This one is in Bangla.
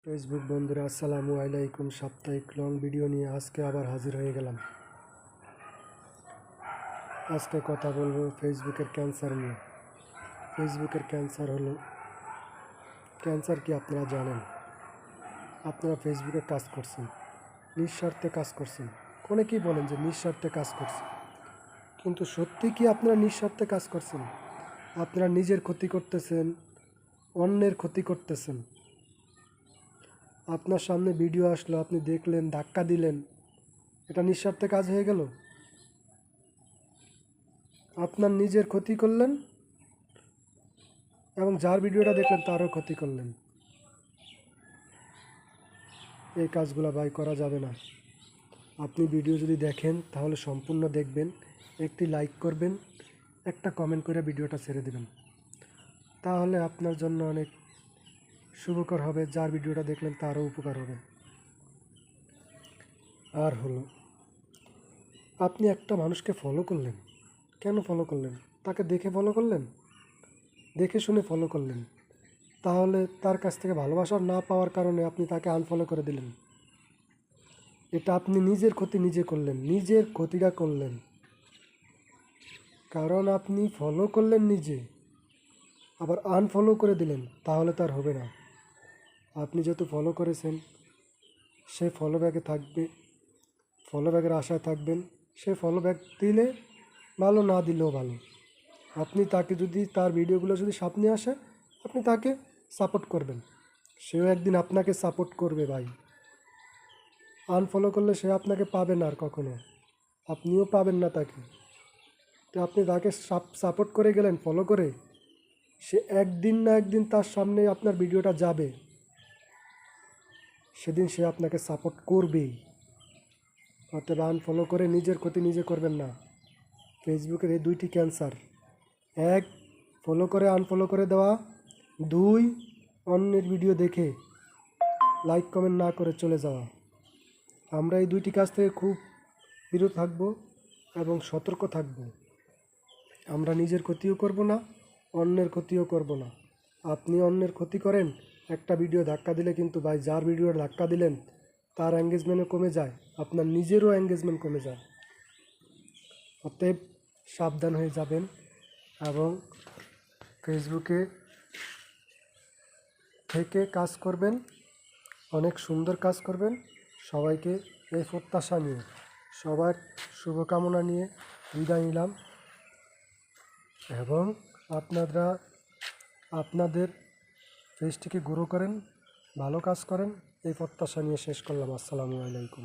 ফেসবুক বন্ধুরা আসসালামু আলাইকুম। সাপ্তাহিক লং ভিডিও নিয়ে আজকে আবার হাজির হয়ে গেলাম। আজকে কথা বলবো ফেসবুকের ক্যান্সার নিয়ে। ফেসবুকের ক্যান্সার কি আপনারা জানেন? আপনারা ফেসবুকে কাজ করছেন, নিঃস্বার্থে কাজ করছেন। অনেকেই বলেন যে নিঃস্বার্থে কাজ করছেন, কিন্তু সত্যি কি আপনারা নিঃস্বার্থে কাজ করছেন? আপনারা নিজের ক্ষতি করতেছেন, অন্যের ক্ষতি করতেছেন। আপনার সামনে ভিডিও আসলো, আপনি দেখলেন, ধাক্কা দিলেন, এটা নিঃস্বার্থে কাজ হয়ে গেল? আপনার নিজের ক্ষতি করলেন এবং যার ভিডিওটা দেখলেন তারও ক্ষতি করলেন। এই কাজগুলো ভাই করা যাবে না। আপনি ভিডিও যদি দেখেন তাহলে সম্পূর্ণ দেখবেন, একটি লাইক করবেন, একটা কমেন্ট করে ভিডিওটা ছেড়ে দেবেন। তাহলে আপনার জন্য অনেক শুভকর হবে, যার ভিডিওটা দেখলেন তারও উপকার হবে। আর হলো, আপনি একটা মানুষকে ফলো করলেন, কেন ফলো করলেন? তাকে দেখে ফলো করলেন, দেখে শুনে ফলো করলেন, তাহলে তার কাছ থেকে ভালোবাসা না পাওয়ার কারণে আপনি তাকে আনফলো করে দিলেন। এটা আপনি নিজের ক্ষতি নিজে করলেন, নিজের ক্ষতিটা করলেন। কারণ আপনি ফলো করলেন নিজে, আবার আনফলো করে দিলেন, তাহলে তার হবে না। আপনি যেহেতু ফলো করেছেন, সে ফলো ব্যাকে থাকবে, ফলো ব্যাকের আশায় থাকবেন। সে ফলো ব্যাক দিলে ভালো, না দিলেও ভালো। আপনি তাকে যদি, তার ভিডিওগুলো যদি সামনে আসে, আপনি তাকে সাপোর্ট করবেন, সেও একদিন আপনাকে সাপোর্ট করবে ভাই। আনফলো করলে সে আপনাকে পাবে না আর কখনো, আপনিও পাবেন না তাকে। তো আপনি তাকে সাপোর্ট করে গেলেন ফলো করে, সে একদিন না একদিন তার সামনে আপনার ভিডিওটা যাবে, সেদিন সে আপনাকে সাপোর্ট করবেই। অতএব আনফলো করে নিজের ক্ষতি নিজে করবেন না। ফেসবুকের এই দুইটি ক্যান্সার: এক, ফলো করে আনফলো করে দেওয়া; দুই, অন্যের ভিডিও দেখে লাইক কমেন্ট না করে চলে যাওয়া। আমরা এই দুইটি কাজ থেকে খুব বিরত থাকব এবং সতর্ক থাকব। আমরা নিজের ক্ষতিও করব না, অন্যের ক্ষতিও করব না। আপনি অন্যের ক্ষতি করেন, একটা ভিডিও ধাক্কা দিলে কিন্তু ভাই, যার ভিডিও ধাক্কা দিলেন তার এঙ্গেজমেন্টও কমে যায়, আপনার নিজেরও এঙ্গেজমেন্ট কমে যায়। অতএব সাবধান হয়ে যাবেন এবং ফেসবুকে থেকে কাজ করবেন, অনেক সুন্দর কাজ করবেন। সবাইকে এই প্রত্যাশা নিয়ে, সবার শুভকামনা নিয়ে বিদায় নিলাম এবং আপনারা আপনাদের পেজটিকে গ্রো করেন, ভালো কাজ করেন, এই প্রত্যাশা নিয়ে শেষ করলাম। আসসালামু আলাইকুম।